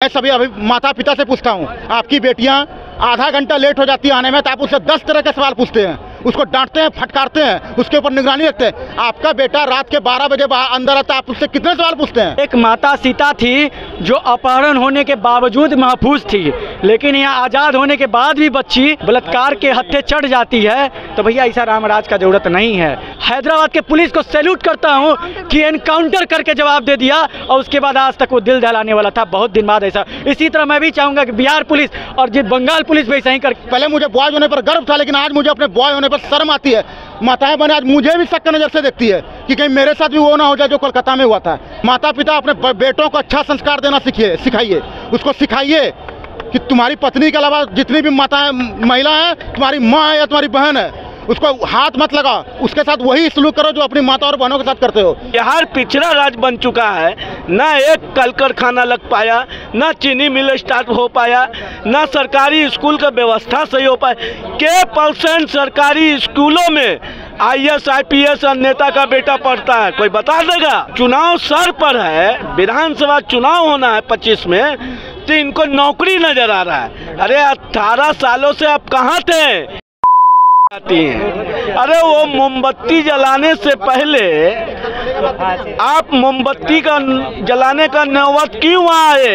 मैं सभी अभी माता पिता से पूछता हूँ, आपकी बेटियाँ आधा घंटा लेट हो जाती है आने में तो आप उससे 10 तरह के सवाल पूछते हैं, उसको डांटते हैं, फटकारते हैं, उसके ऊपर निगरानी रखते हैं। आपका बेटा रात के 12 बजे अंदर आता है, आप उससे कितने सवाल पूछते हैं? एक माता सीता थी जो अपहरण होने के बावजूद महफूज थी, लेकिन यहाँ आज़ाद होने के बाद भी बच्ची बलात्कार के हत्थे चढ़ जाती है, तो भैया ऐसा रामराज का जरूरत नहीं है। हैदराबाद के पुलिस को सैल्यूट करता हूँ कि एनकाउंटर करके जवाब दे दिया और उसके बाद आज तक वो दिल दहलाने वाला था, बहुत दिन बाद ऐसा। इसी तरह मैं भी चाहूँगा कि बिहार पुलिस और बंगाल पुलिस भी ऐसा ही कर। पहले मुझे बॉय होने पर गर्व था, लेकिन आज मुझे अपने बॉय होने पर शर्म आती है। माताएं बहनें आज मुझे भी शक नज़र से देखती है कि कहीं मेरे साथ भी वो ना हो जाए जो कोलकाता में हुआ था। माता पिता अपने बेटों को अच्छा संस्कार देना सिखाइए, उसको सिखाइए कि तुम्हारी पत्नी के अलावा जितनी भी माताएं महिला हैं, तुम्हारी माँ है या तुम्हारी बहन है, उसको हाथ मत लगा, उसके साथ वही सलूक करो जो अपनी माता और बहनों के साथ करते हो। बिहार पिछड़ा राज्य बन चुका है, ना एक कल कारखाना लग पाया, ना चीनी मिल स्टार्ट हो पाया, ना सरकारी स्कूल का व्यवस्था सही हो पाया। के % सरकारी स्कूलों में IAS IPS और नेता का बेटा पढ़ता है, कोई बता देगा? चुनाव सर पर है, विधानसभा चुनाव होना है 25 में, तो इनको नौकरी नजर आ रहा है। अरे 18 सालों से आप कहाँ थे? आती हैं। अरे वो मोमबत्ती जलाने से पहले आप मोमबत्ती का जलाने का नौबत क्यों आए?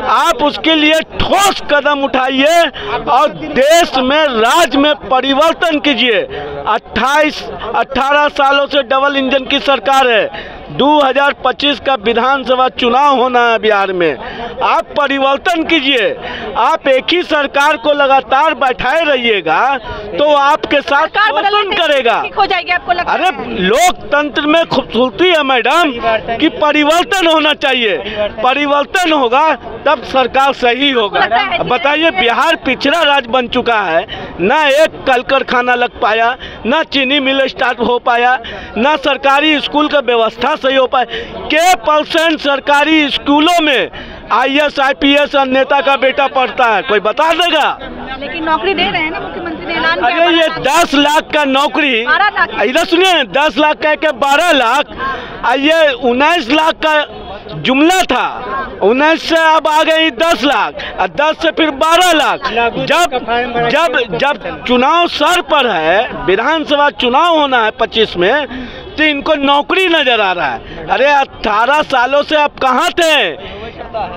आप उसके लिए ठोस कदम उठाइए और देश में राज्य में परिवर्तन कीजिए। 18 सालों से डबल इंजन की सरकार है। 2025 का विधानसभा चुनाव होना है बिहार में, आप परिवर्तन कीजिए। आप एक ही सरकार को लगातार बैठाए रहिएगा तो आपके साथ शोषण करेगा। हो जाएगी आपको लगता है? अरे लोकतंत्र में खूबसूरती है मैडम कि परिवर्तन होना चाहिए, परिवर्तन होगा तब सरकार सही होगा। बताइए, बिहार पिछड़ा राज्य बन चुका है, ना एक कल कारखाना लग पाया, ना चीनी मिल स्टार्ट हो पाया, ना सरकारी स्कूल का व्यवस्था सही हो पाए। के % सरकारी स्कूलों में IAS IPS और नेता का बेटा पढ़ता है, कोई बता देगा? लेकिन नौकरी दे रहे हैं ना, मुख्यमंत्री ने ऐलान किया। अरे ये 10 लाख का नौकरी, इधर सुनिए, 10 लाख कह के 12 लाख, ये 19 लाख का जुमला था। 19 से अब आ गई 10 लाख, और 10 से फिर 12 लाख। जब चुनाव सर पर है, विधानसभा चुनाव होना है 25 में, तो इनको नौकरी नजर आ रहा है। अरे 18 सालों से आप कहाँ थे?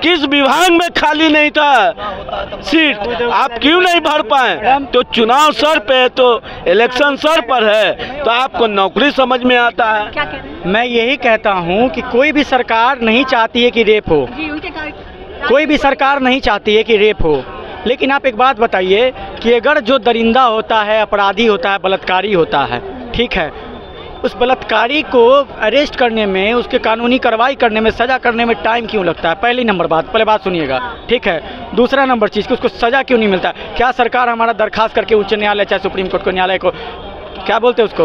किस विभाग में खाली नहीं था सीट? आप क्यों नहीं भर पाए? तो चुनाव सर पे, तो इलेक्शन सर पर है, तो आपको नौकरी समझ में आता है। क्या कह रहे हैं? मैं यही कहता हूँ कि कोई भी सरकार नहीं चाहती है कि रेप हो, कोई भी सरकार नहीं चाहती है कि रेप हो। लेकिन आप एक बात बताइए कि अगर जो दरिंदा होता है, अपराधी होता है, बलात्कारी होता है, ठीक है, उस बलात्कारी को अरेस्ट करने में, उसके कानूनी कार्रवाई करने में, सज़ा करने में टाइम क्यों लगता है? पहली नंबर बात, पहले बात सुनिएगा, ठीक है। दूसरा नंबर चीज़ कि उसको सज़ा क्यों नहीं मिलता? क्या सरकार हमारा दरखास्त करके उच्च न्यायालय चाहे सुप्रीम कोर्ट को, न्यायालय को, क्या बोलते हैं उसको,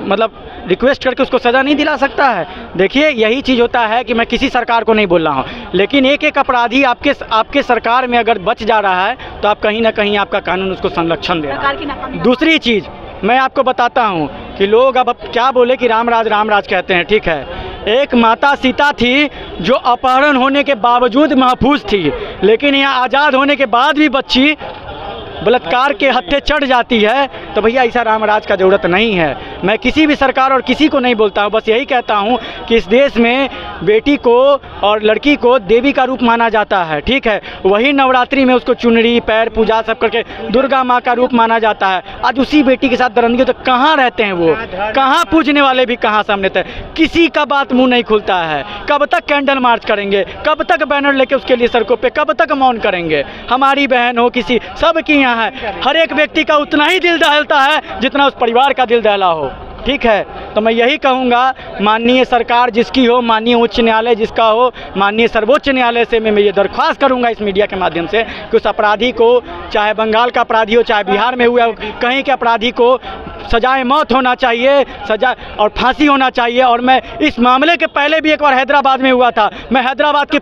मतलब रिक्वेस्ट करके उसको सज़ा नहीं दिला सकता है? देखिए, यही चीज़ होता है कि मैं किसी सरकार को नहीं बोल रहा हूँ, लेकिन एक एक अपराधी आपके सरकार में अगर बच जा रहा है तो आप कहीं ना कहीं आपका कानून उसको संरक्षण दे रहा है। दूसरी चीज़ मैं आपको बताता हूँ कि लोग अब क्या बोले कि रामराज कहते हैं, ठीक है। एक माता सीता थी जो अपहरण होने के बावजूद महफूज थी, लेकिन यहाँ आज़ाद होने के बाद भी बच्ची बलात्कार के हत्थे चढ़ जाती है, तो भैया ऐसा रामराज का जरूरत नहीं है। मैं किसी भी सरकार और किसी को नहीं बोलता हूँ, बस यही कहता हूँ कि इस देश में बेटी को और लड़की को देवी का रूप माना जाता है, ठीक है। वही नवरात्रि में उसको चुनरी, पैर पूजा सब करके दुर्गा माँ का रूप माना जाता है। आज उसी बेटी के साथ दरंदगी, तो कहाँ रहते हैं वो? कहाँ पूजने वाले भी कहाँ सामने थे? किसी का बात मुँह नहीं खुलता है। कब तक कैंडल मार्च करेंगे? कब तक बैनर लेके उसके लिए सड़कों पे कब तक मौन करेंगे? हमारी बहन हो, किसी, सबकी है, हर एक व्यक्ति का उतना ही दिल दहलता है जितना उस परिवार का दिल दहला हो, ठीक है। तो मैं यही कहूँगा, माननीय सरकार जिसकी हो, माननीय उच्च न्यायालय जिसका हो, माननीय सर्वोच्च न्यायालय से मैं ये दरख्वास्त करूँगा इस मीडिया के माध्यम से कि उस अपराधी को, चाहे बंगाल का अपराधी हो, चाहे बिहार में हुआ, कहीं के अपराधी को सजाए मौत होना चाहिए, सजा और फांसी होना चाहिए। और मैं इस मामले के पहले भी एक बार हैदराबाद में हुआ था, मैं हैदराबाद के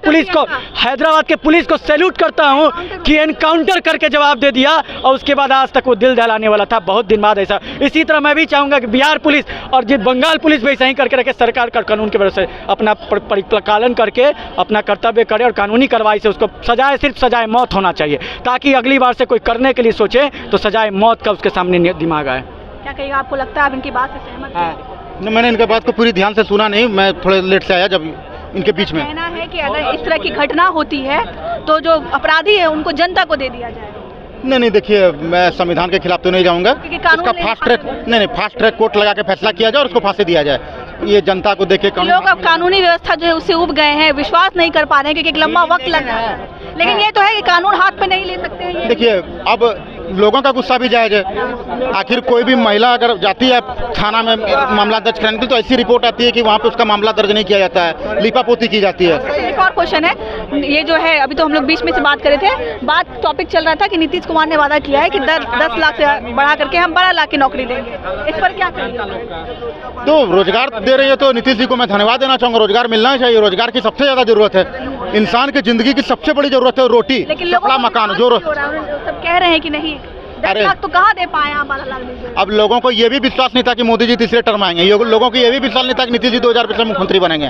पुलिस को सैल्यूट करता हूं कि एनकाउंटर करके जवाब दे दिया और उसके बाद आज तक वो दिल दहलाने वाला था, बहुत दिन बाद ऐसा। इसी तरह मैं भी चाहूँगा कि बिहार पुलिस और बंगाल पुलिस भी ऐसा ही करके रखे, सरकार का कानून की वजह से अपना परिपालन करके अपना कर्तव्य करे और कानूनी कार्रवाई से उसको सजाए, सिर्फ सजाए मौत होना चाहिए, ताकि अगली बार से कोई करने के लिए सोचे तो सजाए मौत का उसके सामने दिमाग आए। क्या कहिएगा, आपको लगता है आप इनकी बात से सहमत हैं? मैंने इनके बात को पूरी ध्यान से सुना नहीं, मैं थोड़े लेट से आया जब इनके बीच में। कहना है कि अगर इस तरह की घटना होती है तो जो अपराधी है उनको जनता को दे दिया जाए। नहीं देखिए, मैं संविधान के खिलाफ तो नहीं जाऊंगा। इसका फास्ट ट्रैक कोर्ट लगा के फैसला किया जाए और उसको फांसी दिया जाए। ये जनता को देखे लोग अब कानूनी व्यवस्था जो है उससे उब गए हैं, विश्वास नहीं कर पा रहे हैं क्योंकि एक लंबा वक्त लग रहा है, लेकिन ये तो है कि कानून हाथ में नहीं ले सकते हैं। देखिए, अब लोगों का गुस्सा भी जायज है। आखिर कोई भी महिला अगर जाती है थाना में मामला दर्ज कराने के लिए तो ऐसी रिपोर्ट आती है कि वहाँ पे उसका मामला दर्ज नहीं किया जाता है, लिपापोती की जाती है। एक और क्वेश्चन है, ये जो है अभी तो हम लोग बीच में से बात कर रहे थे, टॉपिक चल रहा था कि नीतीश कुमार ने वादा किया है कि 10 लाख से बढ़ा करके हम 12 लाख की नौकरी देंगे, इस पर क्या कहेंगे? तो रोजगार दे रही है तो नीतीश जी को मैं धन्यवाद देना चाहूँगा। रोजगार मिलना ही चाहिए, रोजगार की सबसे ज़्यादा जरूरत है। इंसान की जिंदगी की सबसे बड़ी जरूरत है रोटी, कपड़ा, मकान। जो सब कह रहे हैं कि नहीं 10 लाख तो कहाँ दे पाए आप 12 लाख दीजिए। अब लोगों को ये भी विश्वास नहीं था कि मोदी जी तीसरे टर्म आएंगे, लोगों को ये भी विश्वास नहीं था कि नीतीश जी 2020 में मुख्यमंत्री बनेंगे।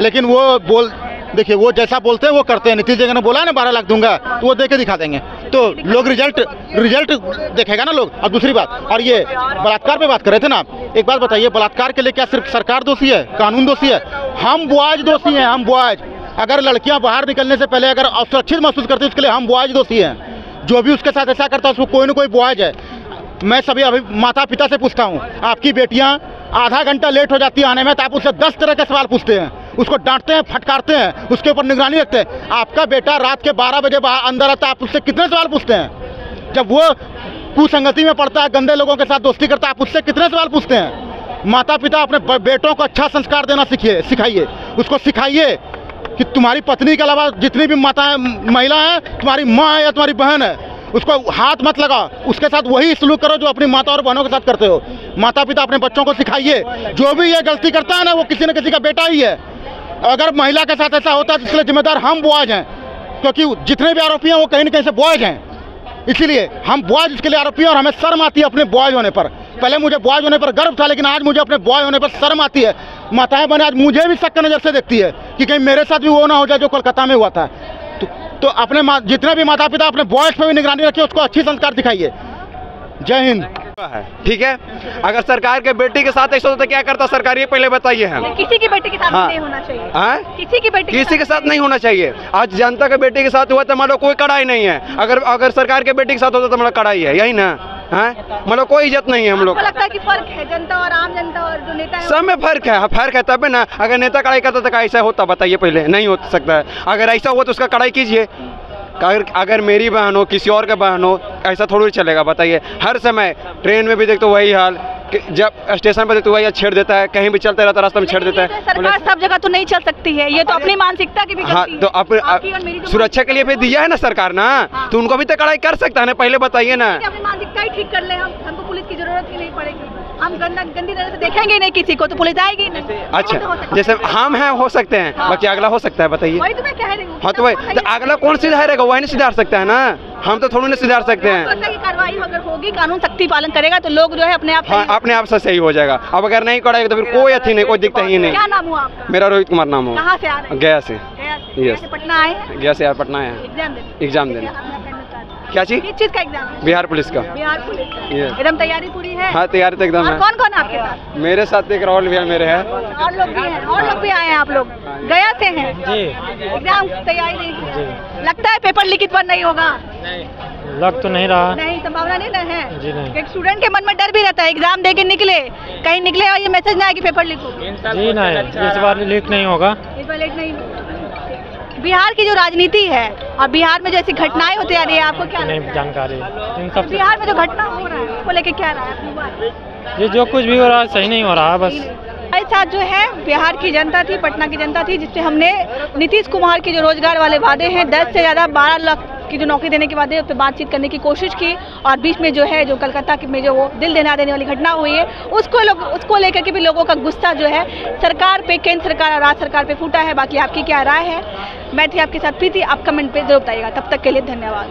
लेकिन वो देखिए, वो जैसा बोलते हैं वो करते हैं। नीतीश जी ने बोला ना 12 लाख दूंगा तो वो दे के दिखा देंगे, तो लोग रिजल्ट देखेगा ना लोग। और दूसरी बात, और ये बलात्कार पे बात कर रहे थे ना, एक बात बताइए, बलात्कार के लिए क्या सिर्फ सरकार दोषी है, कानून दोषी है? हम बॉयज दोषी हैं, हम बॉयज। अगर लड़कियां बाहर निकलने से पहले अगर असुरक्षित महसूस करती है उसके लिए हम बॉयज दोषी हैं। जो भी उसके साथ ऐसा करता है उसको कोई ना कोई बॉयज है। मैं सभी अभी माता पिता से पूछता हूँ, आपकी बेटियाँ आधा घंटा लेट हो जाती है आने में तो आप उससे 10 तरह के सवाल पूछते हैं, उसको डांटते हैं, फटकारते हैं, उसके ऊपर निगरानी रखते हैं। आपका बेटा रात के 12 बजे बाहर अंदर आता है, आप उससे कितने सवाल पूछते हैं? जब वो कुसंगति में पड़ता है, गंदे लोगों के साथ दोस्ती करता है, आप उससे कितने सवाल पूछते हैं? माता पिता अपने बेटों को अच्छा संस्कार देना सिखाइए, उसको सिखाइए कि तुम्हारी पत्नी के अलावा जितनी भी महिला हैं तुम्हारी माँ है या तुम्हारी बहन है, उसको हाथ मत लगाओ, उसके साथ वही सलूक करो जो अपनी माता और बहनों के साथ करते हो। माता पिता अपने बच्चों को सिखाइए, जो भी ये गलती करता है ना वो किसी न किसी का बेटा ही है। अगर महिला के साथ ऐसा होता है तो इसके लिए जिम्मेदार हम बॉयज हैं, क्योंकि जितने भी आरोपी हैं वो कहीं न कहीं से बॉयज हैं, इसीलिए हम बॉयज इसके लिए आरोपी हैं। और हमें शर्म आती है अपने बॉयज होने पर। पहले मुझे बॉयज होने पर गर्व था, लेकिन आज मुझे अपने बॉय होने पर शर्म आती है। माताएं बहनें आज मुझे भी शक की नज़र से देखती है कि कहीं मेरे साथ भी वो ना हो जाए जो कोलकाता में हुआ था। तो अपने जितने भी माता पिता अपने बॉयज पर भी निगरानी रखिए, उसको अच्छी संस्कार दिखाइए। जय हिंद। ठीक है, अगर सरकार के बेटी के साथ ऐसा होता तो क्या करता सरकार, ये पहले बताइए हम। किसी की बेटी के साथ नहीं होना चाहिए। किसी की बेटी किसी के साथ नहीं होना चाहिए। आज जनता के बेटी के साथ हुआ तो मतलब कोई कड़ाई नहीं है, अगर सरकार के बेटी के साथ होता तो मतलब कड़ाई है, यही ना है, मतलब कोई इज्जत नहीं है हम लोग। लगता है कि फर्क है जनता और आम जनता और जो नेता है सब में फर्क है तब ना। अगर नेता कड़ाई करता तो ऐसा होता बताइए, पहले नहीं हो सकता है। अगर ऐसा हो तो उसका कड़ाई कीजिए। अगर मेरी बहन हो, किसी और का बहन हो, ऐसा थोड़ी चलेगा बताइए। हर समय ट्रेन में भी देखते वही हाल, जब स्टेशन पर देखते वही छेड़ देता है, कहीं भी चलते रहता रास्ता में छेड़ देता है। सरकार सब जगह तो नहीं चल सकती है, ये तो अपनी मानसिकता की भी हाँ, तो अपने सुरक्षा के लिए भी दिया है ना सरकार ना, तो उनको भी तो कड़ाई कर सकता है ना, पहले बताइए ना। अपनी मानसिकता ही ठीक कर ले, हमको पुलिस की जरूरत ही नहीं पड़ेगी। हम गंदी नजर से देखेंगे नहीं किसी को तो पुलिस आएगी नहीं। अच्छा, जैसे हम हैं हो सकते हैं, बाकी अगला हो सकता है, बताइए। वही तो मैं कह रही हूँ। हाँ तो वही तो अगला कौन सुधारेगा, वही नहीं सुधार सकता है ना, हम तो थोड़ी ना सुधार सकते हैं। कार्रवाई अगर होगी, कानून सख्ती पालन करेगा तो लोग जो है अपने आप अपने आप से सही हो जाएगा। अब अगर नहीं करेगा तो फिर कोई अथी नहीं, कोई दिक्कत ही नहीं। क्या नाम हुआ आपका? मेरा रोहित कुमार नाम हो। कहाँ से आ रहे हैं? गया से। यस, पटना आए हैं? गया से यार, पटना आए। एग्जाम देने। क्या चीज? किस चीज का एग्जाम? बिहार पुलिस का। बिहार पुलिस का। एकदम तैयारी पूरी है? हाँ, तैयारी तो एकदम है। कौन कौन आपके साथ? मेरे साथ एक राहुल भैया मेरे हैं, और लोग भी हैं, और लोग भी आए हैं। आप लोग गया से हैं जी? एग्जाम तैयारी नहीं की? लगता है पेपर लिखित पर नहीं होगा? लग तो नहीं रहा। नहीं, संभावना नहीं ना है जी? नहीं। एक स्टूडेंट के मन में डर भी रहता है, एग्जाम दे के निकले, कहीं निकले और ये मैसेज ना आए कि पेपर लीक हो जी। नहीं, इस बार लीक नहीं होगा। इस बार लीक नहीं। बिहार की जो राजनीति है और बिहार में जो ऐसी घटनाएं होती आ रही है, आपको क्या नहीं जानकारी इन सब? बिहार में जो घटना हो रहा है उसको लेके क्या रहा है? ये जो कुछ भी हो रहा है सही नहीं हो रहा है बस। हमारे साथ जो है बिहार की जनता थी, पटना की जनता थी, जिससे हमने नीतीश कुमार के जो रोजगार वाले वादे हैं, 10 से ज़्यादा 12 लाख की जो नौकरी देने के वादे उस पर बातचीत करने की कोशिश की। और बीच में जो है जो कलकत्ता में जो वो दिल दहला देने वाली घटना हुई है उसको लेकर के भी लोगों का गुस्सा जो है सरकार पे, केंद्र सरकार और राज्य सरकार पे फूटा है। बाकी आपकी क्या राय है? मैं थी आपके साथ प्रीति, आप कमेंट पे जरूर बताइएगा। तब तक के लिए धन्यवाद।